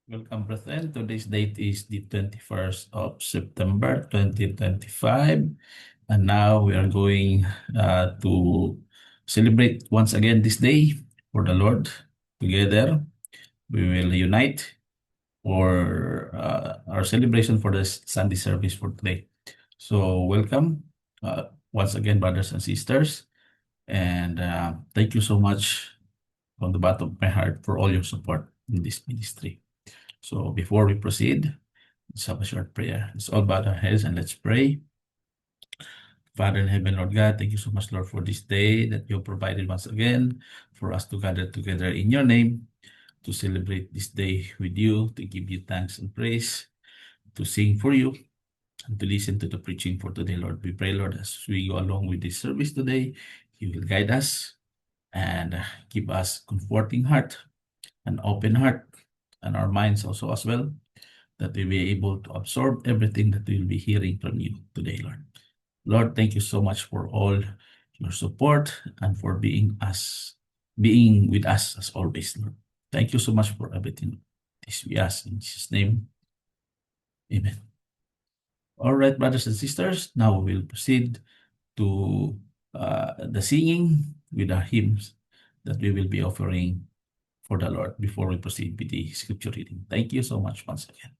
Welcome, brethren. Today's date is the 21st of September, 2025. And now we are going to celebrate once again this day for the Lord. Together, we will unite for our celebration for the Sunday service for today. So welcome once again, brothers and sisters. And thank you so much from the bottom of my heart for all your support in this ministry. So before we proceed, let's have a short prayer. Let's all bow our heads and let's pray. Father in heaven, Lord God, thank you so much, Lord, for this day that you provided once again for us to gather together in your name to celebrate this day with you, to give you thanks and praise, to sing for you, and to listen to the preaching for today, Lord. We pray, Lord, as we go along with this service today, you will guide us and give us comforting heart, an open heart, and our minds also as well, that we be able to absorb everything that we'll be hearing from you today, Lord. Lord, thank you so much for all your support and for being with us as always, Lord. Thank you so much for everything. This we ask in Jesus' name. Amen. All right, brothers and sisters, now we will proceed to the singing with the hymns that we will be offering for the Lord before we proceed with the scripture reading. Thank you so much once again.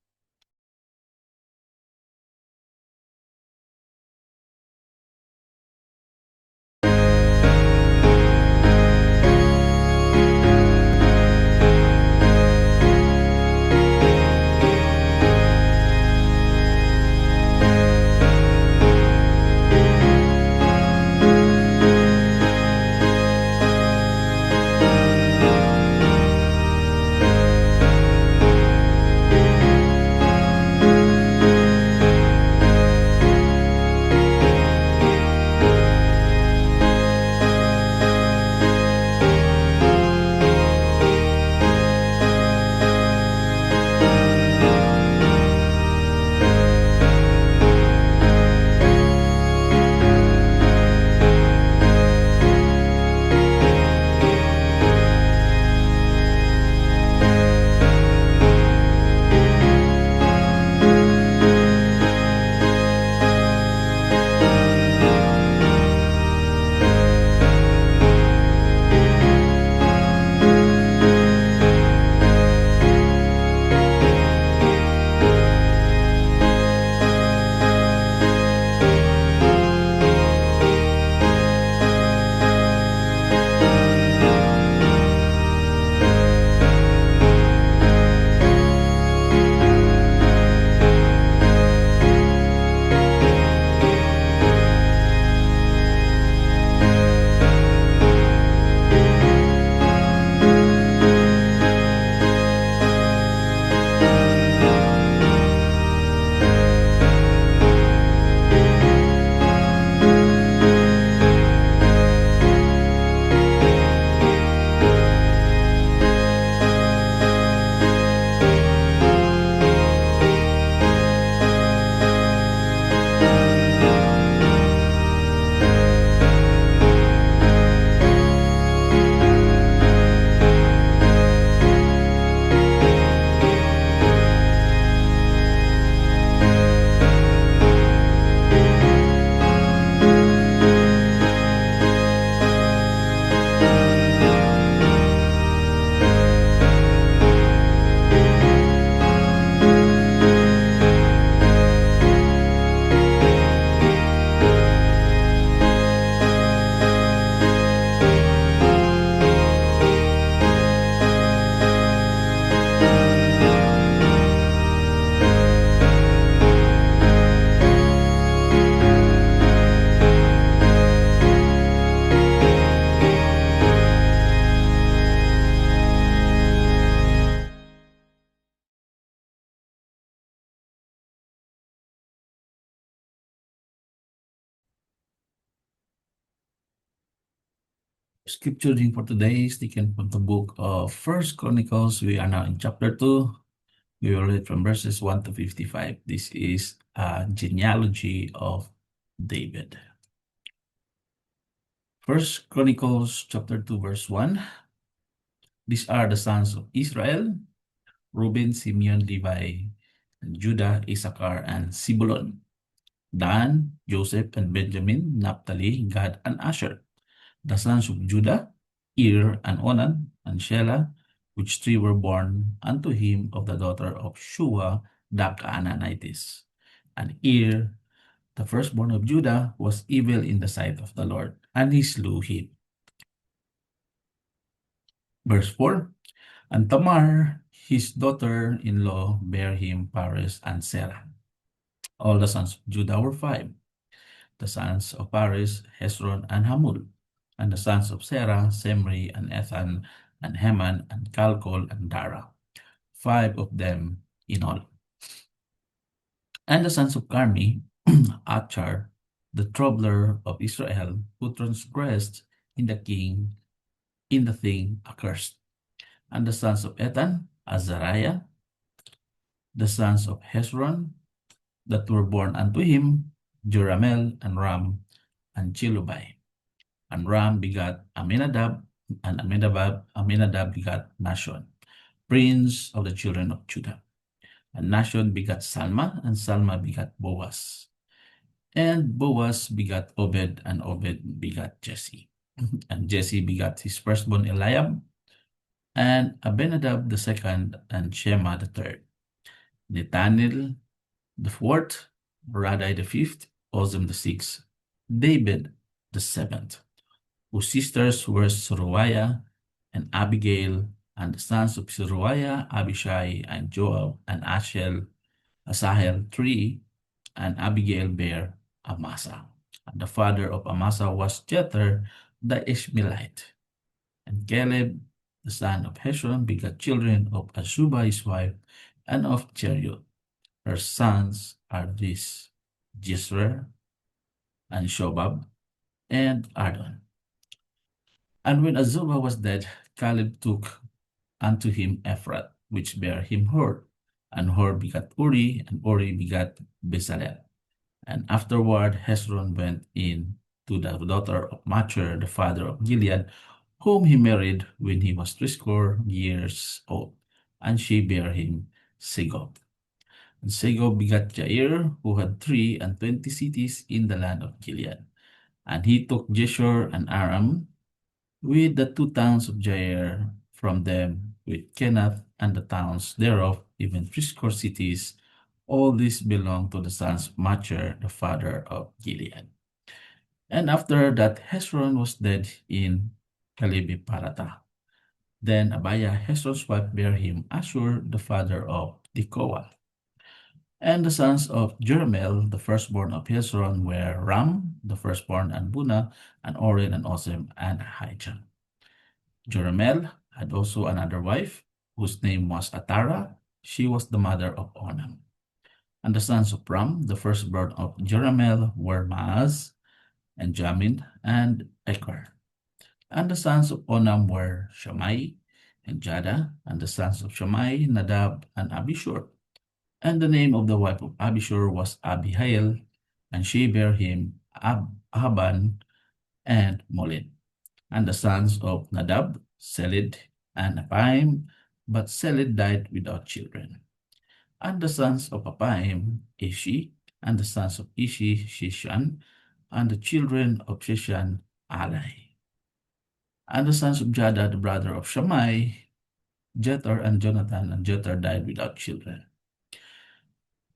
Scripture reading for today is taken from the book of First Chronicles. We are now in chapter 2. We will read from verses 1 to 55. This is a genealogy of David. First Chronicles chapter 2 verse 1. These are the sons of Israel Reuben, Simeon, Levi, and Judah, Issachar, and Zebulun. Dan, Joseph, and Benjamin, Naphtali, Gad, and Asher. The sons of Judah, Ir, and Onan, and Shelah, which three were born unto him of the daughter of Shua, the Canaanitess. And Ir, the firstborn of Judah, was evil in the sight of the Lord, and he slew him. Verse 4, and Tamar, his daughter-in-law, bare him Pares and Serah. All the sons of Judah were five. The sons of Pares, Hezron, and Hamul. And the sons of Serah, Semri, and Ethan, and Heman, and Calcol, and Dara. Five of them in all. And the sons of Carmi, Achar, the troubler of Israel, who transgressed in the thing accursed. And the sons of Ethan, Azariah, the sons of Hezron, that were born unto him, Joramel, and Ram, and Chilubai. And Ram begat Aminadab, and Aminadab begat Nashon, prince of the children of Judah. And Nashon begat Salma, and Salma begat Boaz. And Boaz begat Obed, and Obed begat Jesse. And Jesse begat his firstborn Eliab, and Abinadab the second, and Shema the third. Nethanel the fourth, Radai the fifth, Ozem the sixth, David the seventh, whose sisters were Zeruiah and Abigail, and the sons of Zeruiah, Abishai, and Joab, and Asahel three, and Abigail bare Amasa. And the father of Amasa was Jether the Ishmaelite. And Caleb, the son of Hezron, begat children of Azubah his wife, and of Cheriot. Her sons are these, Jisrer, and Shobab, and Ardon. And when Azubah was dead, Caleb took unto him Ephrath, which bare him Hur. And Hur begat Uri, and Uri begat Bezalel. And afterward Hezron went in to the daughter of Machir, the father of Gilead, whom he married when he was 80 years old, and she bare him Segub. And Segub begat Jair, who had 23 cities in the land of Gilead. And he took Jeshur and Aram, with the 2 towns of Jair from them, with Kenath and the towns thereof, even 80 cities. All these belong to the sons of Machir, the father of Gilead. And after that Hezron was dead in Kalibi Parata. Then Abiah, Hezron's wife, bare him Ashur, the father of Tekoa. And the sons of Jerahmeel, the firstborn of Hezron, were Ram, the firstborn, and Bunah, and Oren, and Ozem, and Ahijah. Jerahmeel had also another wife, whose name was Atara. She was the mother of Onam. And the sons of Ram, the firstborn of Jerahmeel, were Maaz, and Jamin, and Ekar. And the sons of Onam were Shammai, and Jada, and the sons of Shammai, Nadab, and Abishur. And the name of the wife of Abishur was Abihail, and she bare him Ahaban and Molid. And the sons of Nadab, Seled, and Apaim, but Seled died without children. And the sons of Apaim, Ishi, and the sons of Ishi, Shishan, and the children of Shishan, Alai. And the sons of Jada, the brother of Shammai, Jether and Jonathan, and Jether died without children.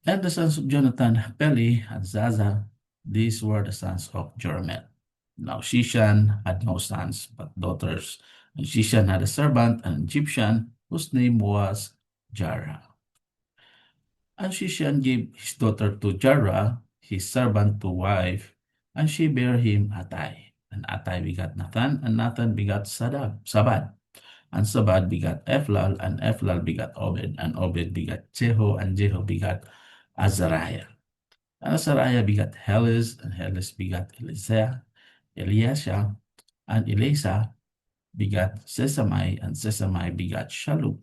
And the sons of Jonathan, Peli and Zaza, these were the sons of Jerahmeel. Now Shishan had no sons but daughters, and Shishan had a servant, an Egyptian, whose name was Jarrah. And Shishan gave his daughter to Jarrah, his servant, to wife, and she bare him Attai. And Attai begat Nathan, and Nathan begat Sabad. And Sabad begat Ephlal, and Ephlal begat Obed, and Obed begat Jehu, and Jehu begat Azariah. And Azariah begat Heles, and Heles begat Eliasha, and Elisa begat Sesamai, and Sesamai begat Shalom.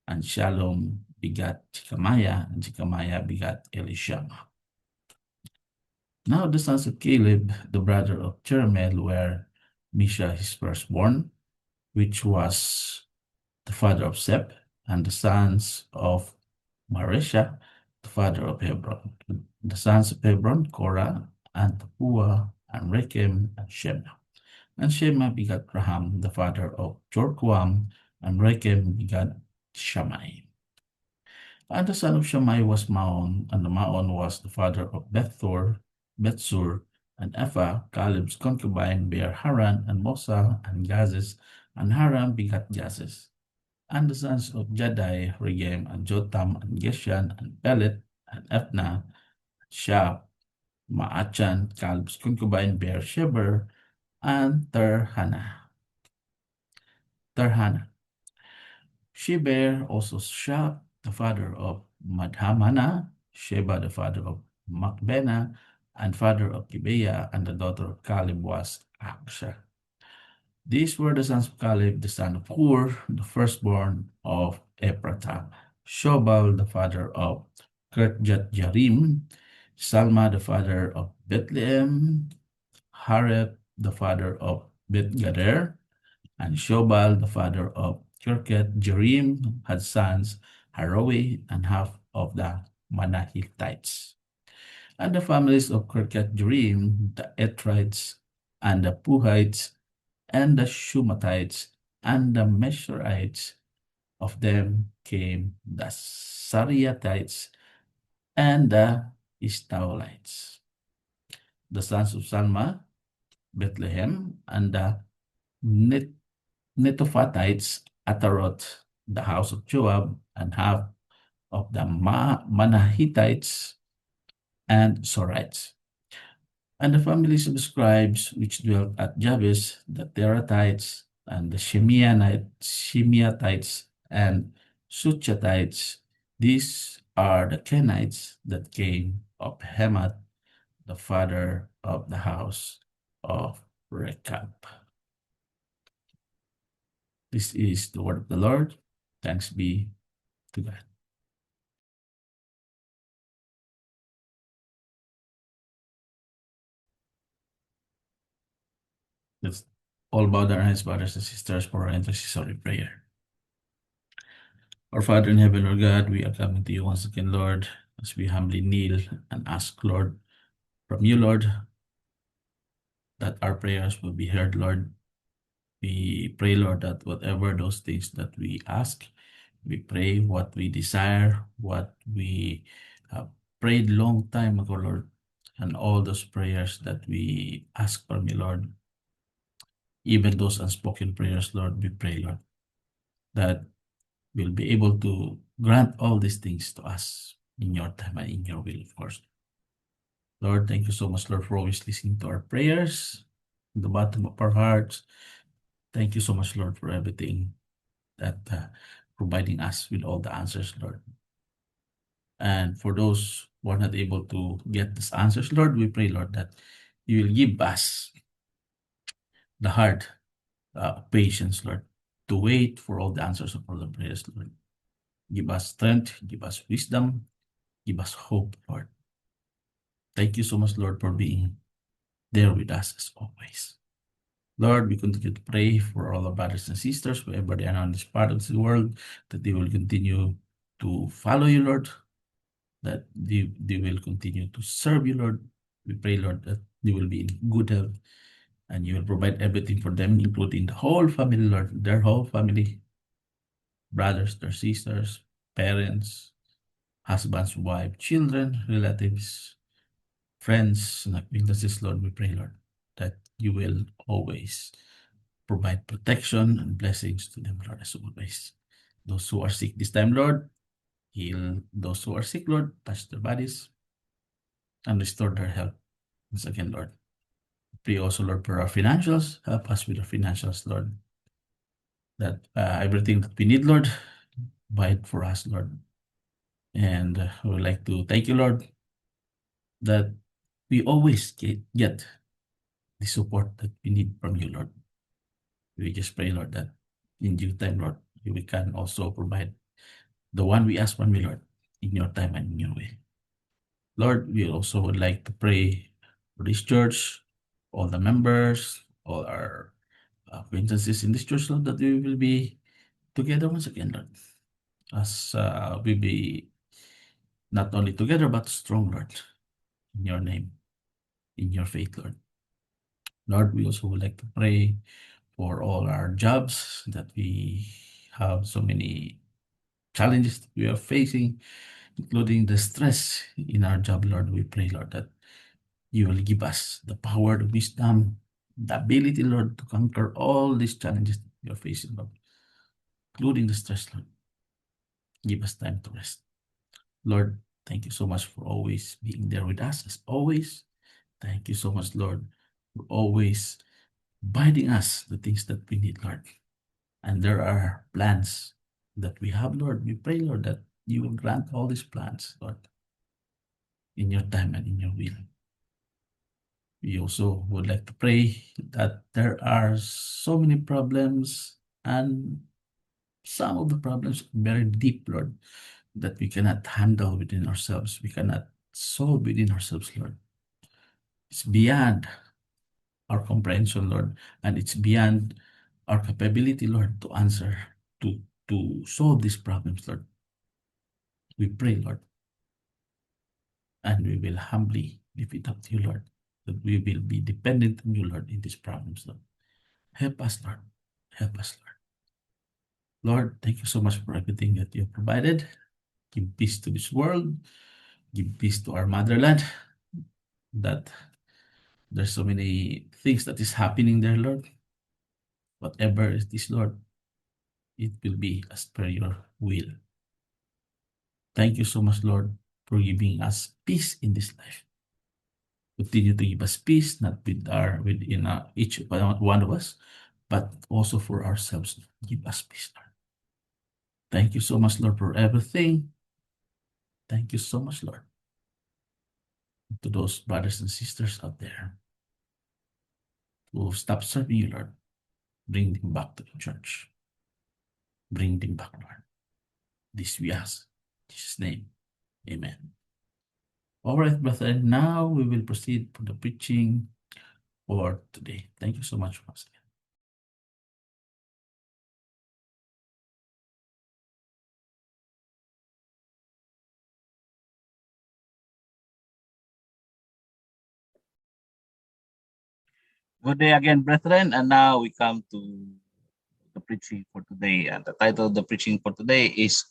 And Shalom begat Jecamiah, and Jecamiah begat Elishama. Now the sons of Caleb, the brother of Jerahmeel, were Misha his firstborn, which was the father of Sep, and the sons of Maresha, the father of Hebron. The sons of Hebron, Korah, and Tapua, and Rechem, and Shema. And Shema begat Raham, the father of Jorquam, and Rechem begat Shammai. And the son of Shammai was Maon, and the Maon was the father of Bethor, Bethsur, and Epha, Caleb's concubine, bare Haran, and Mosa, and Gazes, and Haran begat Gazes. And the sons of Jadai, Regem, and Jotam, and Geshan, and Pelet, and Ethna, Shap, Maachan, Caleb's concubine, bare Sheber, and Tarhana. She bare also Shap, the father of Madhamana, Sheba, the father of Macbena, and father of Gibeah, and the daughter of Caleb was Aksha. These were the sons of Caleb, the son of Hur, the firstborn of Ephrathah, Shobal, the father of Kirjat Jarim, Salma, the father of Bethlehem, Hareth, the father of Beth-gader, and Shobal, the father of Kirket Jearim, had sons Haroe and half of the Manahithites. And the families of Kirket Jearim, the Etrites, and the Puhites, and the Shumatites, and the Meshurites, of them came the Sariatites and the Estaolites. The sons of Salma, Bethlehem, and the Netophatites, Ataroth, the house of Joab, and half of the Manahithites and Sorites. And the families of the scribes which dwelt at Jabes, the Terathites, and the Shimeatites, and Suchatites, these are the Kenites that came of Hemath, the father of the house of Rechab. This is the word of the Lord. Thanks be to God. Let's all bow down our heads, brothers and sisters, for our intercessory prayer. Our Father in heaven, Lord God, we are coming to you once again, Lord, as we humbly kneel and ask, Lord, from you, Lord, that our prayers will be heard, Lord. We pray, Lord, that whatever those things that we ask, we pray what we desire, what we prayed long time ago, Lord, and all those prayers that we ask from you, Lord, even those unspoken prayers, Lord, we pray, Lord, that we'll be able to grant all these things to us in your time and in your will, of course. Lord, thank you so much, Lord, for always listening to our prayers in the bottom of our hearts. Thank you so much, Lord, for everything that providing us with all the answers, Lord. And for those who are not able to get these answers, Lord, we pray, Lord, that you will give us the heart, patience, Lord, to wait for all the answers of all the prayers, Lord. Give us strength, give us wisdom, give us hope, Lord. Thank you so much, Lord, for being there with us as always. Lord, we continue to pray for all our brothers and sisters, wherever they are on this part of the world, that they will continue to follow you, Lord, that they will continue to serve you, Lord. We pray, Lord, that they will be in good health and you will provide everything for them, including the whole family, Lord, their whole family, brothers, their sisters, parents, husbands, wives, children, relatives, friends, and acquaintances, Lord. We pray, Lord, that you will always provide protection and blessings to them, Lord, as always. Those who are sick this time, Lord, heal those who are sick, Lord, touch their bodies and restore their health. Once again, Lord. Pray also, Lord, for our financials. Help us with our financials, Lord. That everything that we need, Lord, buy it for us, Lord. And I would like to thank you, Lord, that we always get the support that we need from you, Lord. We just pray, Lord, that in due time, Lord, we can also provide the one we ask from you, Lord, in your time and in your way. Lord, we also would like to pray for this church, all the members, all our acquaintances in this church, Lord, that we will be together once again, Lord. as we be not only together but strong, Lord, in your name, in your faith, Lord. Lord, we also would like to pray for all our jobs that we have so many challenges that we are facing, including the stress in our job, Lord. We pray, Lord, that you will give us the power, the wisdom, the ability, Lord, to conquer all these challenges that we are facing, Lord, including the stress, Lord. Give us time to rest. Lord, thank you so much for always being there with us, as always. Thank you so much, Lord, for always guiding us the things that we need, Lord. And there are plans that we have, Lord. We pray, Lord, that you will grant all these plans, Lord, in your time and in your will. We also would like to pray that there are so many problems, and some of the problems are very deep, Lord, that we cannot handle within ourselves. We cannot solve within ourselves, Lord. It's beyond our comprehension, Lord, and it's beyond our capability, Lord, to answer, to solve these problems, Lord. We pray, Lord, and we will humbly leave it up to you, Lord, that we will be dependent on you, Lord, in these problems, Lord. Help us, Lord. Help us, Lord. Lord, thank you so much for everything that you have provided. Give peace to this world. Give peace to our motherland. That there's so many things that is happening there, Lord. Whatever it is, Lord, it will be as per your will. Thank you so much, Lord, for giving us peace in this life. Continue to give us peace, not within each one of us, but also for ourselves. Give us peace, Lord. Thank you so much, Lord, for everything. Thank you so much, Lord. To those brothers and sisters out there who stop serving you, Lord, bring them back to the church. Bring them back, Lord. This we ask. In Jesus' name. Amen. All right, brethren, now we will proceed for the preaching for today. Thank you so much once again. Good day again, brethren, and now we come to the preaching for today. And the title of the preaching for today is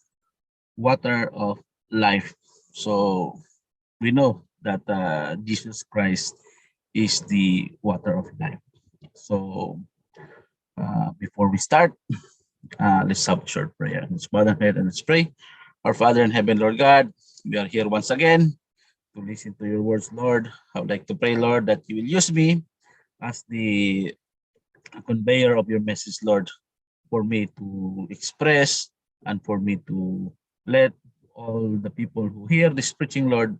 Water of Life. So we know that Jesus Christ is the water of life. So before we start, let's have a short prayer. Let's bow our head and let's pray. Our Father in heaven, Lord God, we are here once again to listen to your words, Lord. I would like to pray, Lord, that you will use me as the conveyor of your message, Lord, for me to express and for me to let all the people who hear this preaching, Lord,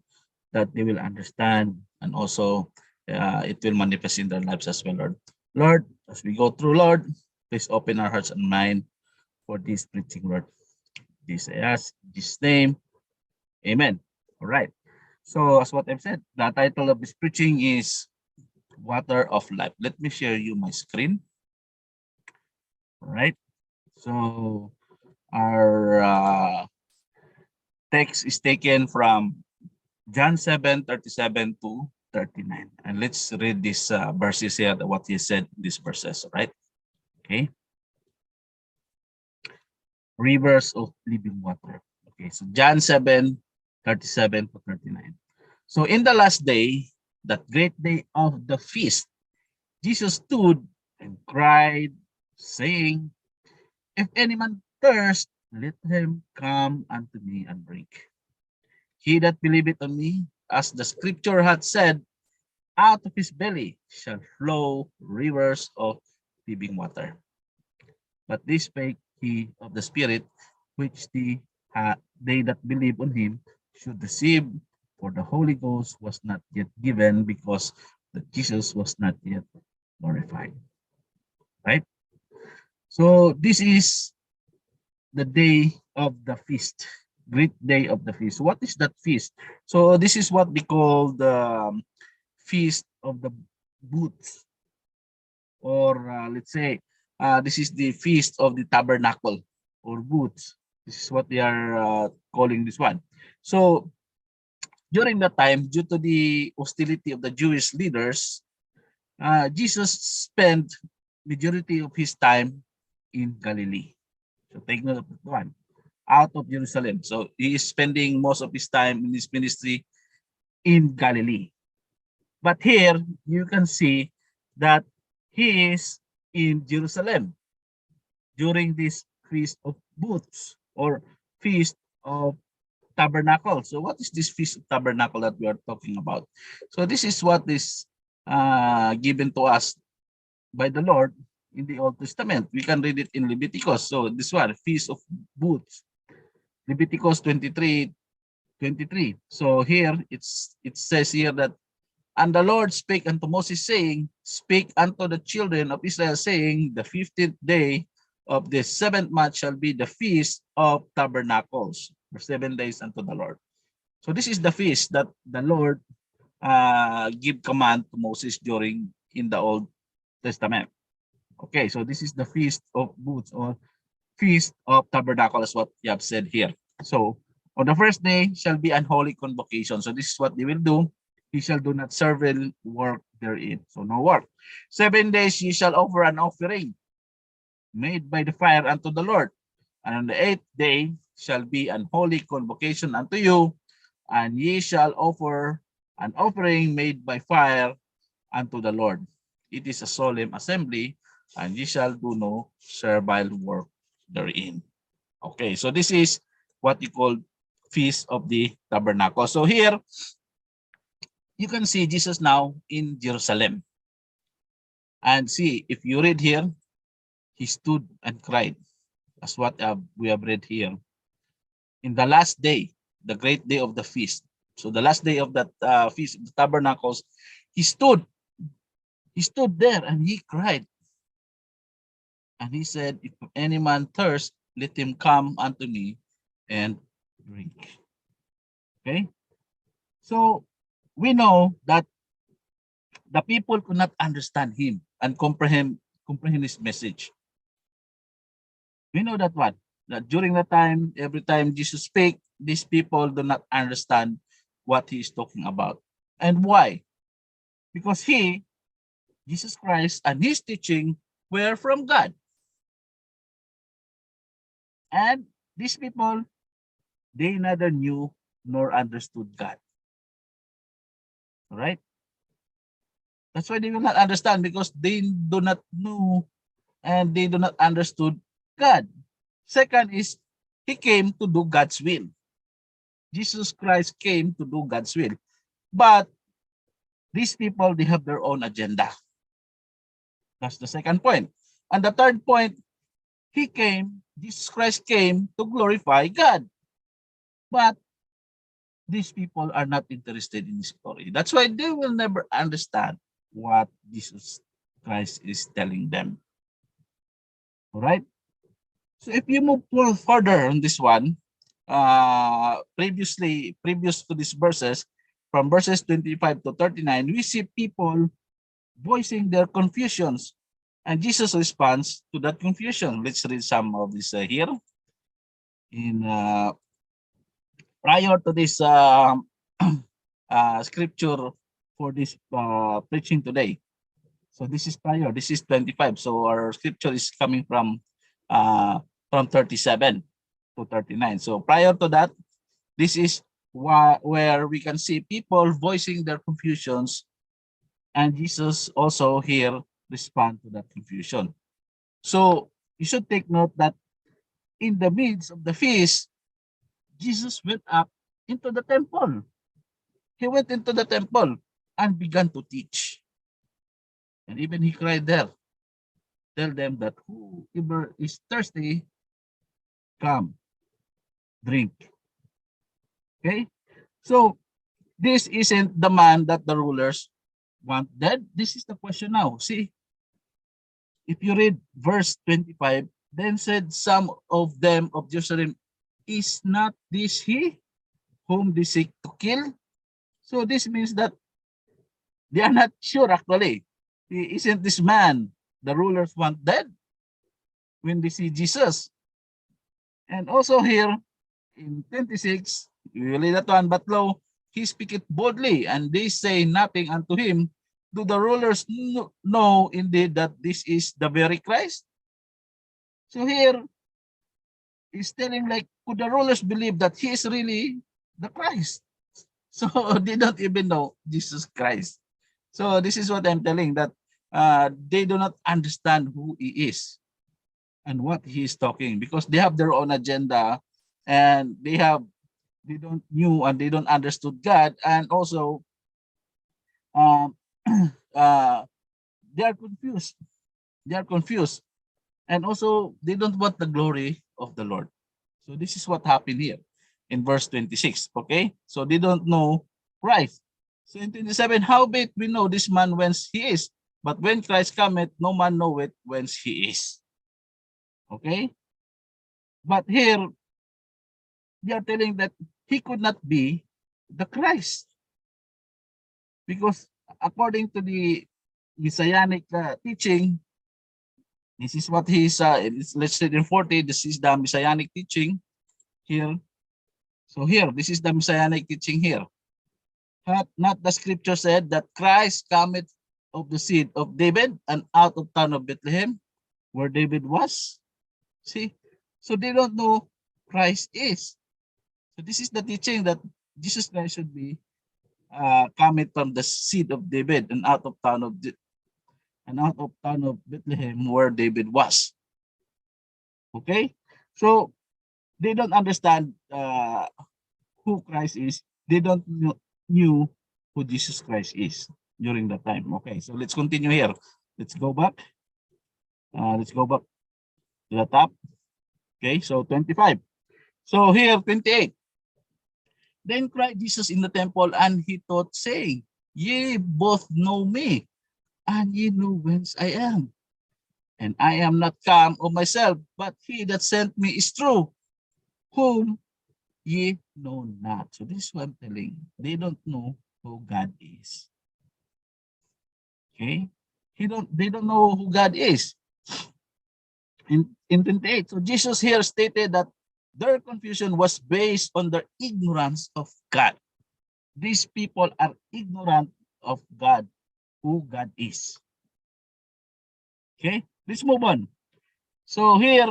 that they will understand, and also it will manifest in their lives as well, Lord. Lord, as we go through, Lord, please open our hearts and mind for this preaching, Lord. This I ask, in Jesus' name, amen. All right. So as what I've said, the title of this preaching is Water of Life. Let me share you my screen. All right. So our text is taken from John 7:37 to 39. And let's read these verses here, what he said in these verses, right? Okay. Rivers of living water. Okay, so John 7:37 to 39. So in the last day, that great day of the feast, Jesus stood and cried, saying, if any man thirst, let him come unto me and drink. He that believeth on me, as the scripture hath said, out of his belly shall flow rivers of living water. But this spake he of the Spirit, which they that believe on him should receive, for the Holy Ghost was not yet given, because that Jesus was not yet glorified. Right? So this is the day of the feast, great day of the feast. What is that feast? So this is what we call the feast of the booths, or let's say this is the feast of the tabernacle or booths. This is what they are calling this one. So during that time, due to the hostility of the Jewish leaders, Jesus spent majority of his time in Galilee. So take note of that one, out of Jerusalem. So he is spending most of his time in his ministry in Galilee. But here you can see that he is in Jerusalem during this Feast of Booths or Feast of Tabernacle. So what is this Feast of Tabernacle that we are talking about? So this is what is given to us by the Lord in the Old Testament. We can read it in Leviticus. So this one, Feast of Booths, Leviticus 23:23. So here it says here that, and the Lord spake unto Moses, saying, speak unto the children of Israel, saying, the 15th day of the 7th month shall be the Feast of Tabernacles, for 7 days unto the Lord. So this is the feast that the Lord give command to Moses during in the Old Testament. Okay, so this is the Feast of Booths or Feast of Tabernacle, is what you have said here. So on the first day shall be an holy convocation. So this is what they will do. He shall do not servile work therein. So no work. 7 days ye shall offer an offering made by the fire unto the Lord. And on the 8th day shall be an holy convocation unto you, and ye shall offer an offering made by fire unto the Lord. It is a solemn assembly, and ye shall do no servile work therein. Okay, so this is what you call Feast of the Tabernacle. So here, you can see Jesus now in Jerusalem. And see, if you read here, he stood and cried. That's what we have read here. In the last day, the great day of the feast. So the last day of that Feast of the Tabernacles, he stood. He stood there and he cried. And he said, if any man thirst, let him come unto me and drink. Okay? So we know that the people could not understand him and comprehend his message. We know that what? That during the time, every time Jesus speak, these people do not understand what he is talking about. And why? Because he, Jesus Christ, and his teaching were from God. And these people, they neither knew nor understood God. All right? That's why they will not understand, because they do not know and they do not understood God. Second is, he came to do God's will. Jesus Christ came to do God's will. But these people, they have their own agenda. That's the second point. And the third point, Jesus Christ came to glorify God. But these people are not interested in this story. That's why they will never understand what Jesus Christ is telling them. All right? So if you move further on this one, previous to these verses, from verses 25 to 39, we see people voicing their confusions, and Jesus responds to that confusion. Let's read some of this here. In prior to this scripture for this preaching today. So this is prior. This is 25. So our scripture is coming from 37 to 39. So prior to that, this is where we can see people voicing their confusions, and Jesus also here respond to that confusion. So you should take note that in the midst of the feast, Jesus went up into the temple. He went into the temple and began to teach. And even he cried there, tell them that whoever is thirsty, come, drink. Okay? So this isn't the man that the rulers want dead. This is the question now. See, if you read verse 25, then said some of them of Jerusalem, is not this he whom they seek to kill? So this means that they are not sure actually. Isn't this man the rulers want dead when they see Jesus? And also here in 26, we will read that one, but lo, he speaketh boldly, and they say nothing unto him. Do the rulers know indeed that this is the very Christ? So here he's telling like, could the rulers believe that he is really the Christ? So they don't even know Jesus Christ. So this is what I'm telling, that they do not understand who he is and what he is talking, because they have their own agenda, and they don't knew and they don't understood God, and also um, uh, they are confused. They are confused, and also they don't want the glory of the Lord. So this is what happened here in verse 26. Okay, so they don't know Christ. So in 27, howbeit we know this man whence he is, but when Christ cometh, no man knoweth whence he is. Okay, but here they are telling that he could not be the Christ, because according to the messianic teaching, this is what he's let's read in 40. This is the messianic teaching here. So here, this is the messianic teaching here. Hath not the scripture said that Christ cometh of the seed of David and out of town of Bethlehem, where David was? See, so they don't know Christ is. So this is the teaching that Jesus Christ should be coming from the seed of David and out of town of Bethlehem, where David was. Okay, so they don't understand who Christ is. They don't knew who Jesus Christ is during that time. Okay, so let's continue here. Let's go back. Let's go back to the top. Okay, so 25. So here, 28. Then cried Jesus in the temple, and he taught, saying, Ye both know me, and ye know whence I am. And I am not come of myself, but he that sent me is true, whom ye know not. So this is what I'm telling. They don't know who God is. Okay? They don't know who God is. In 28. So Jesus here stated that their confusion was based on their ignorance of God. These people are ignorant of God, who God is. Okay, let's move on. So here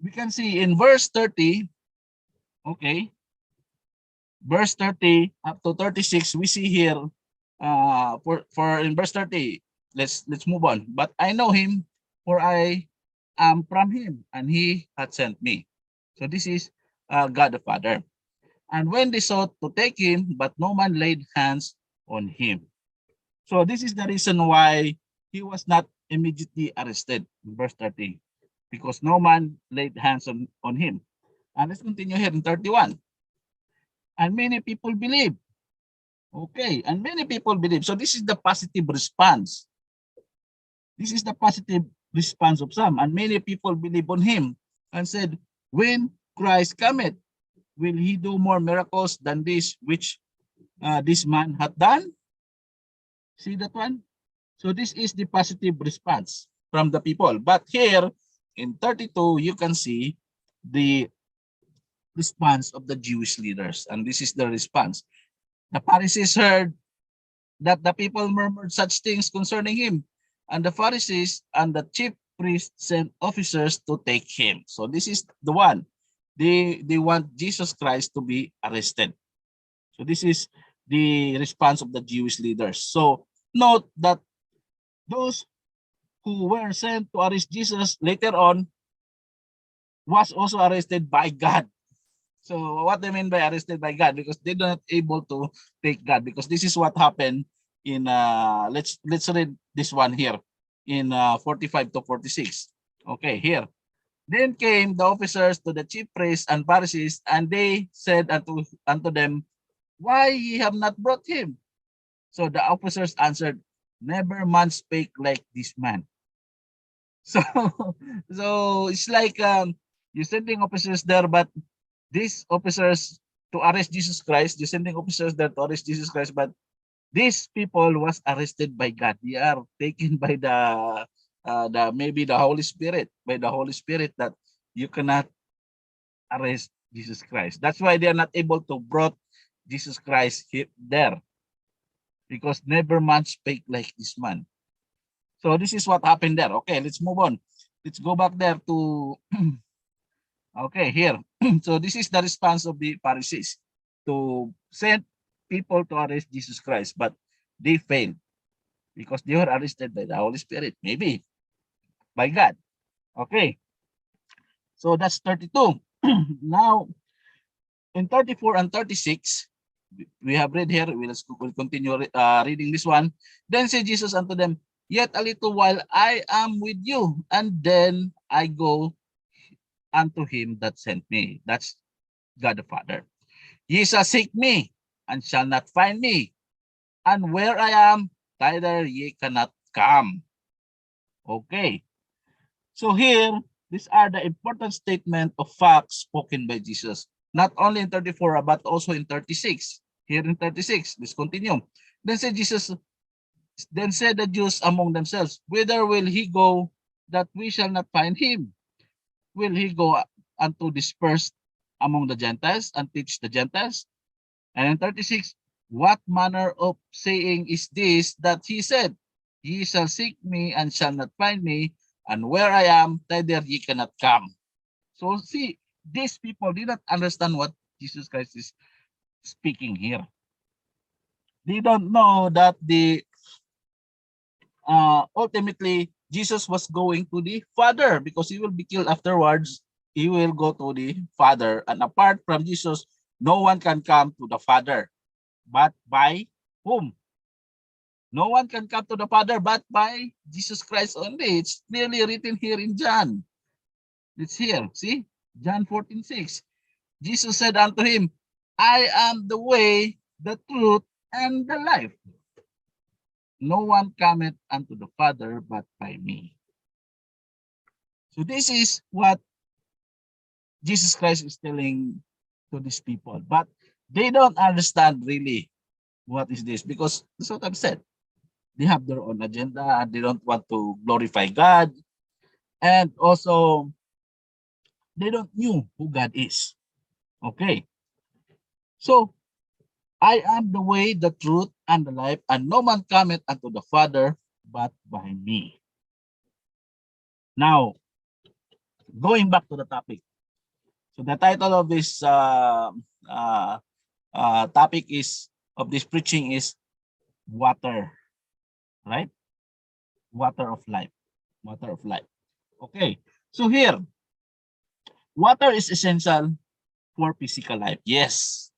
we can see in verse 30, okay, verse 30 up to 36, we see here for in verse 30, let's move on. But I know him, for I am from him, and he hath sent me. So this is God the Father. And when they sought to take him, but no man laid hands on him. So this is the reason why he was not immediately arrested in verse 30, because no man laid hands on him. And let's continue here in 31. And many people believe. Okay, and many people believe. So this is the positive response. This is the positive response of some. And many people believe on him and said, when Christ cometh, will he do more miracles than this which this man hath done? See that one? So this is the positive response from the people. But here in 32, you can see the response of the Jewish leaders. And this is the response. The Pharisees heard that the people murmured such things concerning him. And the Pharisees and the chief priests sent officers to take him. So this is the one. They want Jesus Christ to be arrested. So this is the response of the Jewish leaders. So note that those who were sent to arrest Jesus later on was also arrested by God. So what they mean by arrested by God? Because they're not able to take God. Because this is what happened in let's read this one here in 45 to 46. Okay, here. Then came the officers to the chief priests and Pharisees, and they said unto them, why ye have not brought him? So the officers answered, never man spake like this man. So so it's like you're sending officers there, but these officers to arrest Jesus Christ, you're sending officers there to arrest Jesus Christ, but these people was arrested by God. They are taken by the maybe the Holy Spirit, by the Holy Spirit, that you cannot arrest Jesus Christ. That's why they are not able to brought Jesus Christ there, because never man spake like this man. So this is what happened there. Okay, let's move on. Let's go back there to okay, here. So this is the response of the Pharisees to send people to arrest Jesus Christ, but they failed because they were arrested by the Holy Spirit, maybe by God. Okay, so that's 32. Now, in 34 and 36, we have read here, we'll continue reading this one. Then said Jesus unto them, yet a little while I am with you, and then I go unto him that sent me. That's God the Father. Ye shall seek me, and shall not find me. And where I am, thither ye cannot come. Okay. So here, these are the important statement of facts spoken by Jesus. Not only in 34, but also in 36. Here in 36, let's continue. Then said Jesus, then said the Jews among themselves, whither will he go that we shall not find him? Will he go unto disperse among the Gentiles and teach the Gentiles? And in 36, what manner of saying is this that he said, ye shall seek me and shall not find me, and where I am, thither ye cannot come. So see, these people did not understand what Jesus Christ is speaking here. They don't know that ultimately Jesus was going to the Father, because he will be killed afterwards. He will go to the Father, and apart from Jesus, no one can come to the Father, but by whom? No one can come to the Father but by Jesus Christ only. It's clearly written here in John. It's here. See? John 14:6. Jesus said unto him, I am the way, the truth, and the life. No one cometh unto the Father but by me. So this is what Jesus Christ is telling to these people. But they don't understand really what is this, because that's what I've said. They have their own agenda and they don't want to glorify God. And also, they don't knew who God is. Okay. So, I am the way, the truth, and the life, and no man cometh unto the Father but by me. Now, going back to the topic. So the title of this topic is, of this preaching is water, right? Water of life. Water of life. Okay. So here, water is essential for physical life. Yes.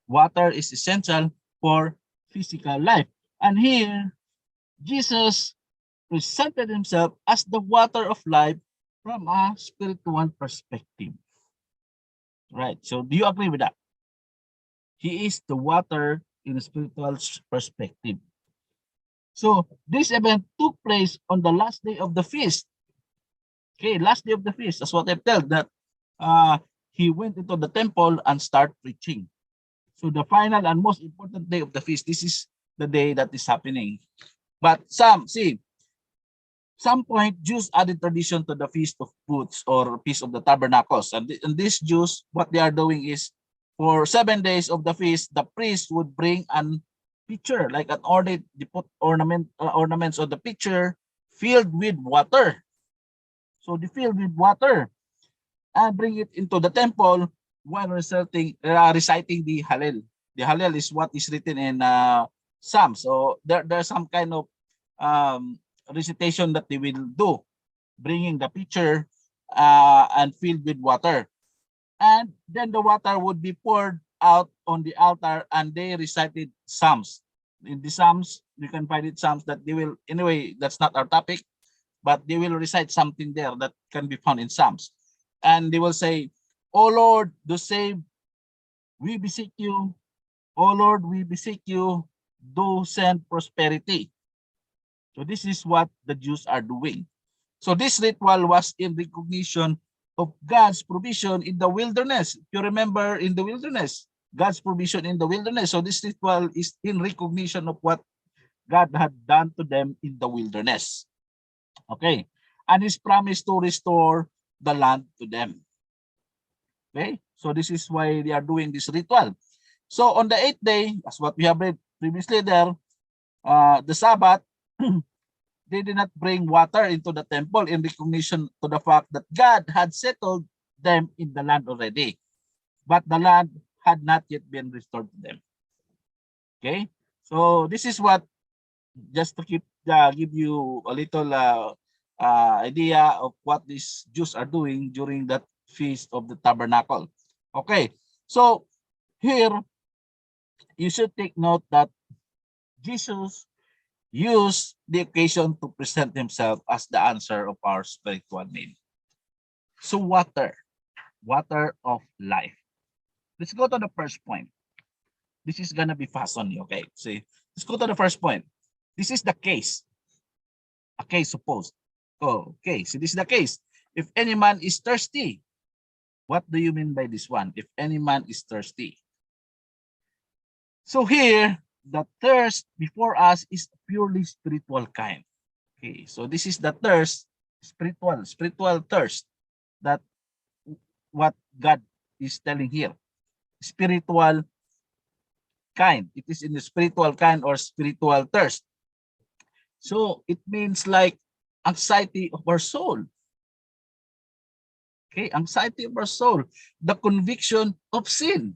Water is essential for physical life. And here, Jesus presented himself as the water of life from a spiritual perspective. Right. So do you agree with that? He is the water in a spiritual perspective. So this event took place on the last day of the feast. Okay, last day of the feast. That's what I tell that he went into the temple and started preaching. So the final and most important day of the feast, this is the day that is happening. But some point Jews added tradition to the Feast of Booths or Feast of the Tabernacles. And these Jews, what they are doing is, for 7 days of the feast, the priest would bring an pitcher, like an ornate, they put ornaments on the pitcher filled with water. So they filled with water and bring it into the temple while reciting the Hallel. The Hallel is what is written in Psalms. So there's some kind of recitation that they will do, bringing the pitcher and filled with water. And then the water would be poured out on the altar, and they recited Psalms. In the Psalms, you can find it Psalms that they will, anyway, that's not our topic, but they will recite something there that can be found in Psalms. And they will say, O Lord, do save, we beseech you. O Lord, we beseech you, do send prosperity. So this is what the Jews are doing. So this ritual was in recognition of God's provision in the wilderness. If you remember, in the wilderness, God's provision in the wilderness. So this ritual is in recognition of what God had done to them in the wilderness. Okay. And his promise to restore the land to them. Okay, so this is why they are doing this ritual. So on the 8th day, as what we have read previously there, the Sabbath, they did not bring water into the temple in recognition to the fact that God had settled them in the land already, but the land had not yet been restored to them. Okay, so this is what, just to give you a little idea of what these Jews are doing during that feast of the tabernacle. Okay, so here you should take note that Jesus used the occasion to present himself as the answer of our spiritual need. So water of life. Let's go to the first point. This is gonna be fast on you, okay? See, let's go to the first point. This is the case. A case supposed. Oh, okay, so this is the case. If any man is thirsty, what do you mean by this one? If any man is thirsty. So here, the thirst before us is purely spiritual kind. Okay, so this is the thirst, spiritual thirst, that what God is telling here. Spiritual kind. It is in the spiritual kind or spiritual thirst. So it means like anxiety of our soul. Okay, anxiety of our soul, the conviction of sin,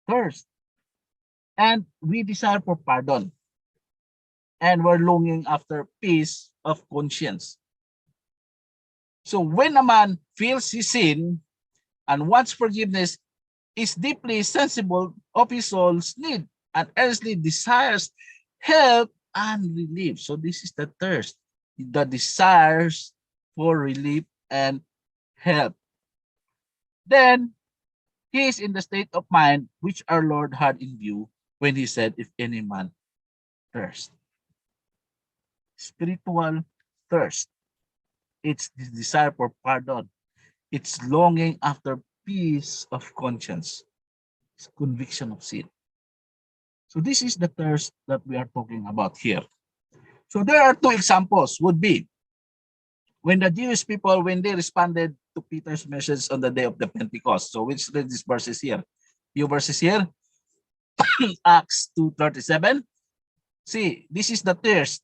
thirst, and we desire for pardon, and we're longing after peace of conscience. So when a man feels his sin and wants forgiveness, is deeply sensible of his soul's need and earnestly desires help and relief. So this is the thirst, the desires for relief and help. Then he is in the state of mind which our Lord had in view when he said, if any man thirst. Spiritual thirst. It's the desire for pardon. It's longing after peace of conscience. It's conviction of sin. So this is the thirst that we are talking about here. So there are two examples would be when the Jewish people, when they responded to Peter's message on the day of the Pentecost. So which read these verses here? Few verses here. Acts 2:37. See, this is the thirst.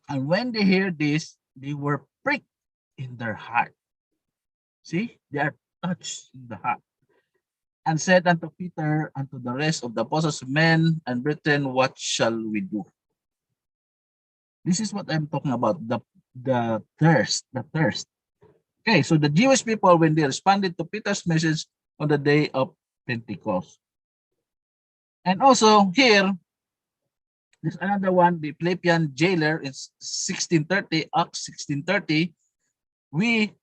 And when they hear this, they were pricked in their heart. See, they are touched in the heart. And said unto Peter and to the rest of the apostles, men and brethren, what shall we do? This is what I'm talking about, the thirst, the thirst. Okay, so the Jewish people, when they responded to Peter's message on the day of Pentecost. And also here, there's another one, the Philippian jailer in 1630, Acts 1630. We,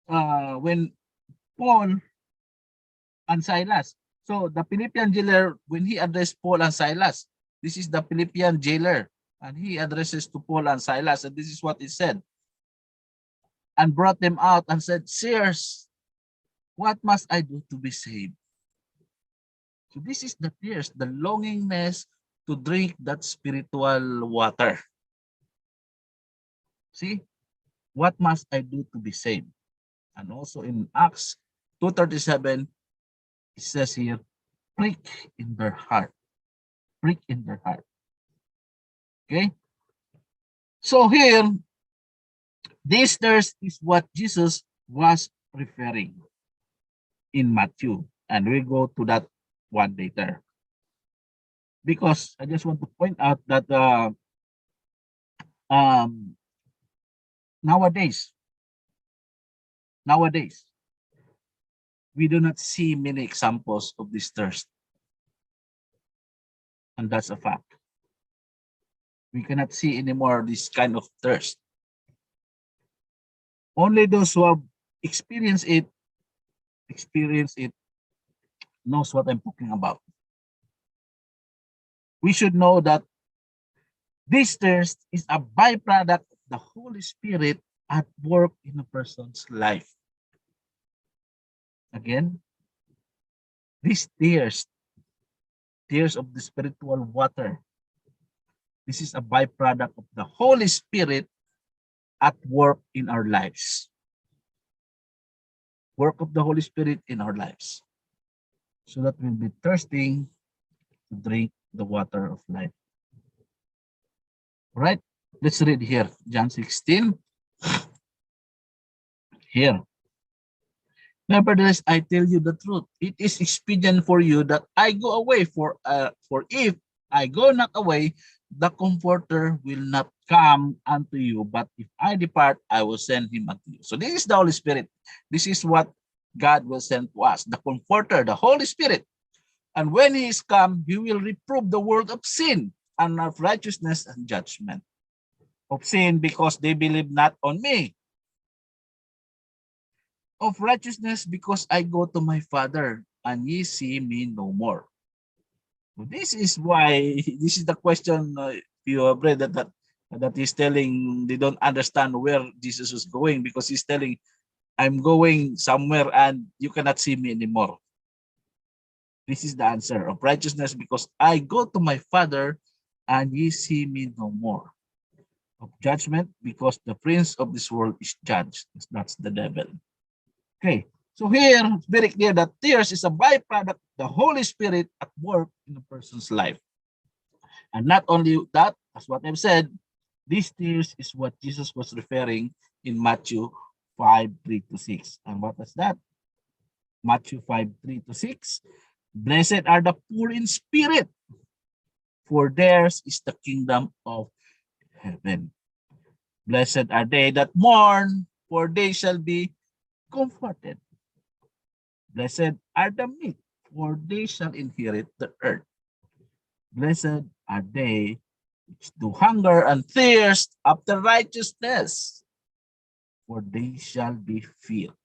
when Paul and Silas, so the Philippian jailer, when he addressed Paul and Silas, this is the Philippian jailer, and he addresses to Paul and Silas, and this is what he said. And brought them out and said, sirs, what must I do to be saved? So this is the thirst, the longingness to drink that spiritual water. See, what must I do to be saved? And also in Acts 2:37, it says here, prick in their heart. Prick in their heart. Okay? So here, this thirst is what Jesus was referring in Matthew. And we'll go to that one later. Because I just want to point out that nowadays, we do not see many examples of this thirst. And that's a fact. We cannot see anymore this kind of thirst. Only those who have experienced it knows what I'm talking about. We should know that this thirst is a byproduct of the Holy Spirit at work in a person's life. Again, this tears of the spiritual water, this is a byproduct of the Holy Spirit at work in our lives. work of the Holy Spirit in our lives, so that we'll be thirsting to drink the water of life. All right? Let's read here, John 16. Here. Nevertheless, I tell you the truth. It is expedient for you that I go away, for if I go not away, the Comforter will not come unto you. But if I depart, I will send him unto you. So this is the Holy Spirit. This is what God will send to us, the Comforter, the Holy Spirit. And when he is come, he will reprove the world of sin and of righteousness and judgment. Of sin, because they believe not on me. Of righteousness, because I go to my Father, and ye see me no more. So this is why, this is the question, you have read that he's telling, they don't understand where Jesus was going, because he's telling, I'm going somewhere and you cannot see me anymore. This is the answer. Of righteousness, because I go to my Father, and ye see me no more. Of judgment, because the prince of this world is judged. That's the devil. Okay, so here it's very clear that tears is a byproduct of the Holy Spirit at work in a person's life. And not only that, as what I've said, these tears is what Jesus was referring in Matthew 5:3-6. And what is that? Matthew 5:3-6. Blessed are the poor in spirit, for theirs is the kingdom of heaven. Blessed are they that mourn, for they shall be comforted. Blessed are the meek, for they shall inherit the earth. Blessed are they which do hunger and thirst after righteousness, for they shall be filled.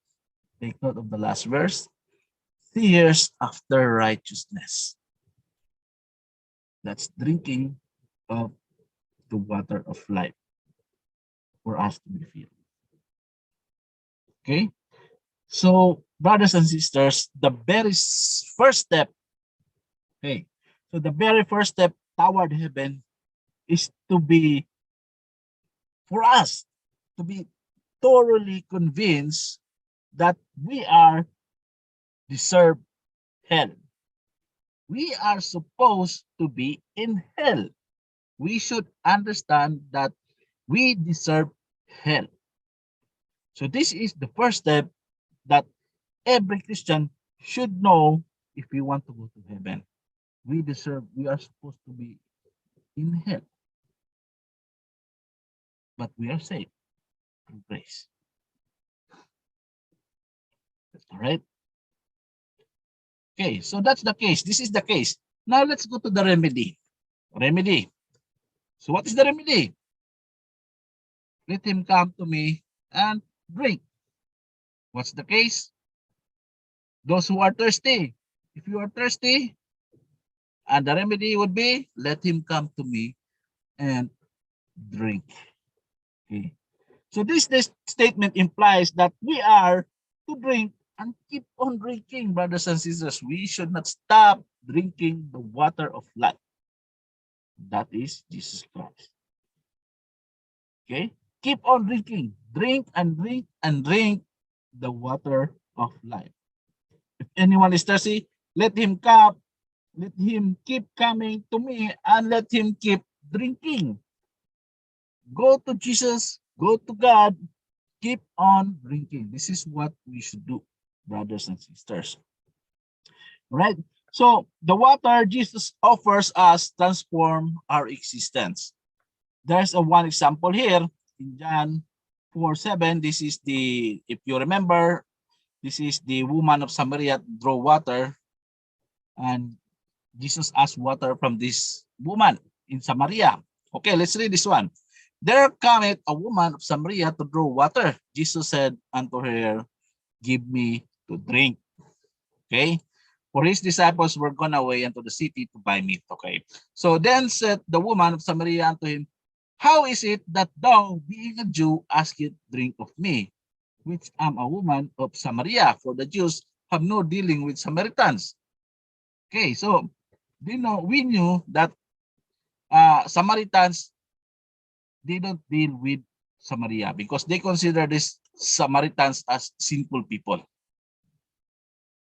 Take note of the last verse. Thirst after righteousness. That's drinking of the water of life for us to be filled. Okay? So, brothers and sisters, the very first step, okay, so the very first step toward heaven is to be, for us, to be thoroughly convinced that we are deserve hell. We are supposed to be in hell. We should understand that we deserve hell. So this is the first step that every Christian should know if we want to go to heaven. We are supposed to be in hell. But we are saved through grace. All right? Okay, so that's the case. This is the case. Now let's go to the remedy. Remedy. So what is the remedy? Let him come to me and drink. What's the case? Those who are thirsty. If you are thirsty, and the remedy would be, let him come to me and drink. Okay. So this statement implies that we are to drink and keep on drinking, brothers and sisters. We should not stop drinking the water of life. That is Jesus Christ. Okay? Keep on drinking. Drink and drink and drink the water of life. If anyone is thirsty, let him come. Let him keep coming to me and let him keep drinking. Go to Jesus, go to God, keep on drinking. This is what we should do, brothers and sisters. Right? So the water Jesus offers us transform our existence. There's one example here in John 4:7. This is the, if you remember, this is the woman of Samaria draw water, and Jesus asked water from this woman in Samaria. Okay, let's read this one. There cometh a woman of Samaria to draw water. Jesus said unto her, give me to drink. Okay, for his disciples were gone away into the city to buy meat. Okay, so then said the woman of Samaria unto him, how is it that thou, being a Jew, askest drink of me, which am a woman of Samaria? For the Jews have no dealing with Samaritans. Okay, so we knew that Samaritans, they don't deal with Samaria because they consider these Samaritans as sinful people.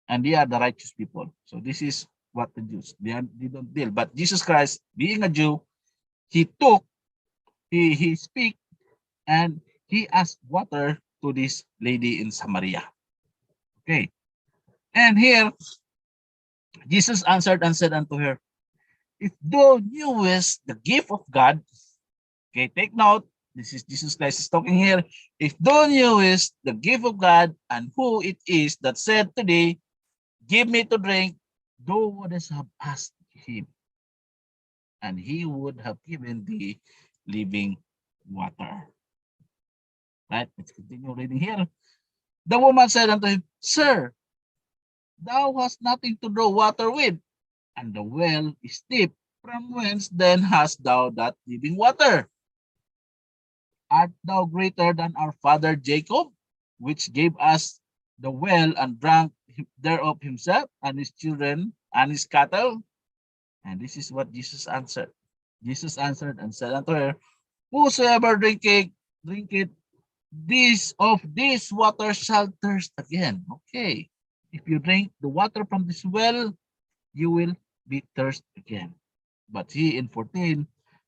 and they are the righteous people. So this is what the Jews, they don't deal. But Jesus Christ, being a Jew, he took, he speak, and he asked water to this lady in Samaria. Okay. And here, Jesus answered and said unto her, if thou knewest the gift of God, okay, take note, this is Jesus Christ is talking here. If thou knewest the gift of God and who it is that said to thee, give me to drink, thou wouldst have asked him, and he would have given thee living water. Right? Let's continue reading here. The woman said unto him, Sir, thou hast nothing to draw water with, and the well is deep. From whence then hast thou that living water? Art thou greater than our father Jacob, which gave us the well and drank thereof himself and his children and his cattle? And this is what Jesus answered. Jesus answered and said unto her, whosoever drinketh this of this water shall thirst again. Okay. If you drink the water from this well, you will be thirst again. But he in 14,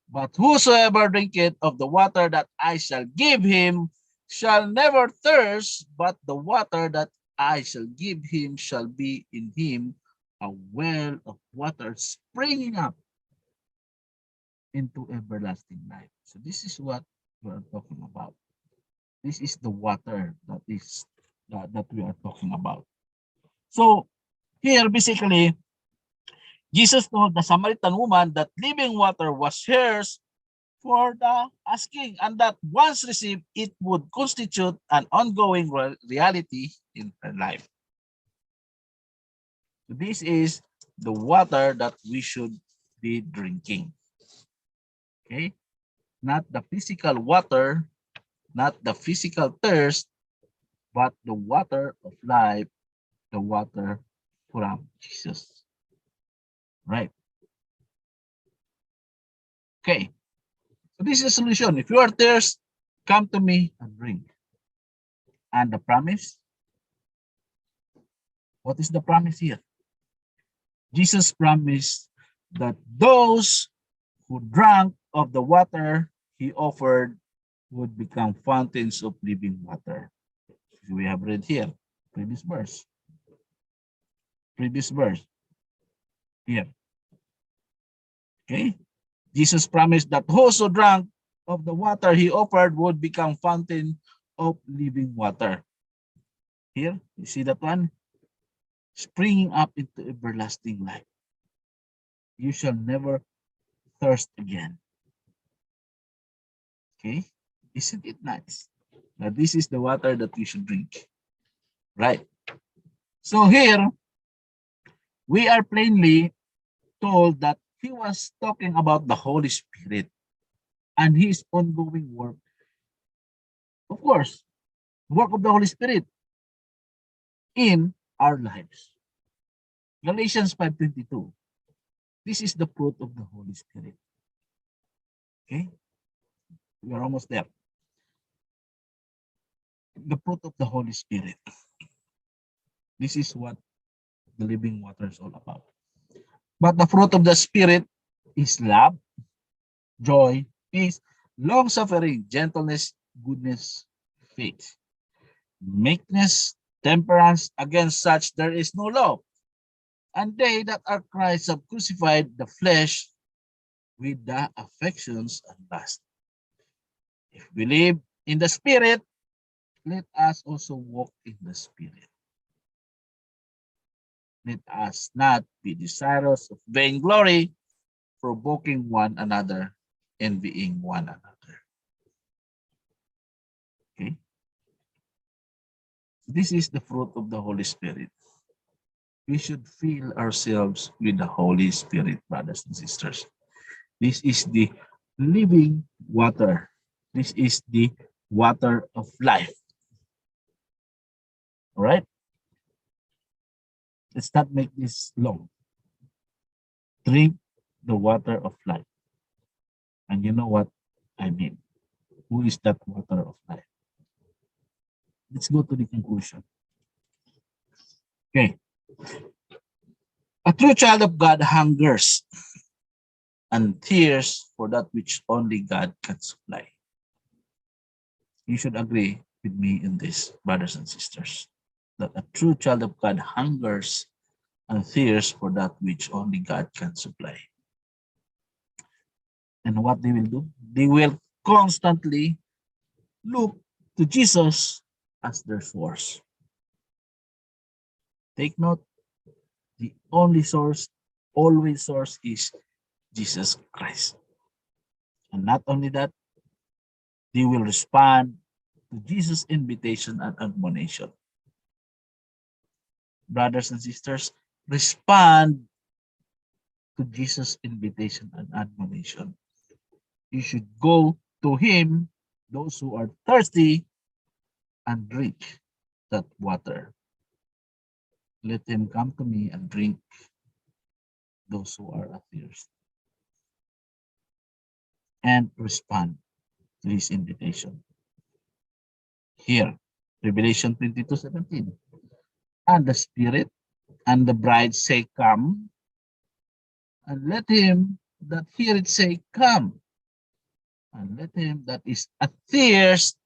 but whosoever drinketh of the water that I shall give him shall never thirst, but the water that I shall give him shall be in him a well of water springing up into everlasting life. So this is what we are talking about. This is the water that we are talking about. So here basically Jesus told the Samaritan woman that living water was hers for the asking, and that once received, it would constitute an ongoing reality in her life. So this is the water that we should be drinking. Okay? Not the physical water, not the physical thirst, but the water of life, the water from Jesus. Right? Okay. So this is the solution. If you are thirsty, come to me and drink. And the promise? What is the promise here? Jesus promised that those who drank of the water he offered would become fountains of living water. We have read here, previous verse. Here. Okay? Jesus promised that those who drank of the water he offered would become fountain of living water. Here, you see that one? Springing up into everlasting life. You shall never thirst again. Okay? Isn't it nice? Now, this is the water that you should drink. Right? So here, we are plainly told that he was talking about the Holy Spirit and his ongoing work. Of course, work of the Holy Spirit in our lives. Galatians 5:22. This is the fruit of the Holy Spirit. Okay? We are almost there. The fruit of the Holy Spirit. This is what the living water is all about. But the fruit of the Spirit is love, joy, peace, long-suffering, gentleness, goodness, faith, meekness, temperance. Against such there is no law. And they that are Christ have crucified the flesh with the affections and lust. If we live in the Spirit, let us also walk in the Spirit. Let us not be desirous of vainglory, provoking one another, envying one another. Okay? This is the fruit of the Holy Spirit. We should fill ourselves with the Holy Spirit, brothers and sisters. This is the living water. This is the water of life. All right? Let's not make this long. Drink the water of life. And you know what I mean. Who is that water of life? Let's go to the conclusion. Okay. A true child of God hungers and thirsts for that which only God can supply. You should agree with me in this, brothers and sisters, that a true child of God hungers and thirsts for that which only God can supply. And what they will do? They will constantly look to Jesus as their source. Take note, the only source, always source is Jesus Christ. And not only that, they will respond to Jesus' invitation and admonition. Brothers and sisters, respond to Jesus' invitation and admonition. You should go to him, those who are thirsty, and drink that water. Let him come to me and drink, those who are athirst, and respond to his invitation. Here, Revelation 22:17. And the Spirit and the bride say, Come, and let him that heareth say, Come, and let him that is athirst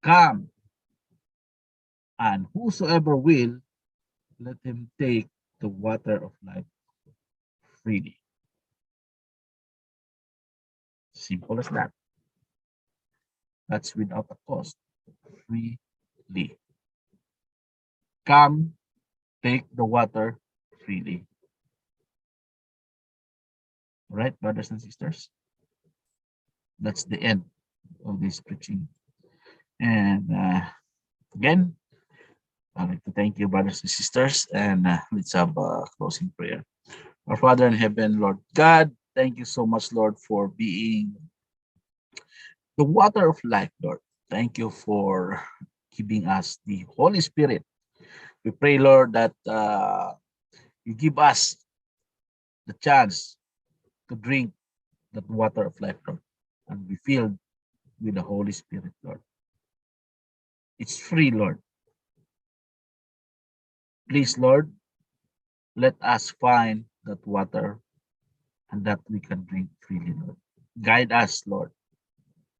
come, and whosoever will, let him take the water of life freely. Simple as that. That's without a cost. Freely. Come, take the water freely. All right, brothers and sisters? That's the end of this preaching. And again, I'd like to thank you, brothers and sisters, and let's have a closing prayer. Our Father in heaven, Lord God, thank you so much, Lord, for being the water of life, Lord. Thank you for giving us the Holy Spirit. We pray, Lord, that you give us the chance to drink that water of life, Lord, and be filled with the Holy Spirit, Lord. It's free, Lord. Please, Lord, let us find that water and that we can drink freely, Lord. Guide us, Lord,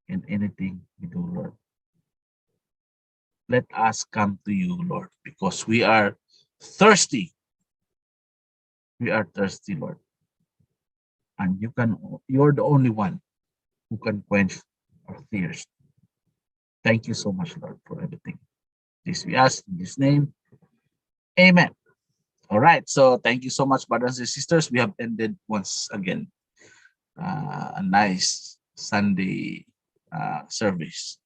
in anything we do, Lord. Let us come to you, Lord, because we are thirsty. We are thirsty, Lord. And you're the only one who can quench our thirst. Thank you so much, Lord, for everything. This we ask in His name. Amen. All right. So thank you so much, brothers and sisters. We have ended once again a nice Sunday service.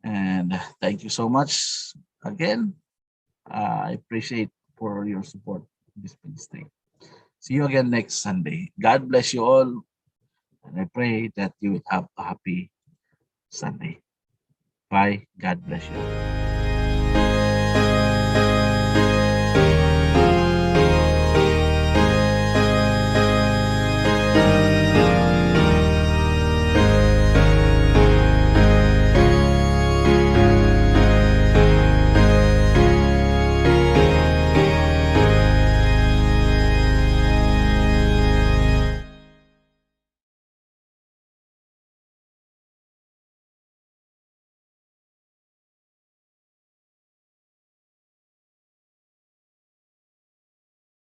And thank you so much again. I appreciate for your support this Wednesday. See you again next Sunday. God bless you all. And I pray that you will have a happy Sunday. Bye. God bless you.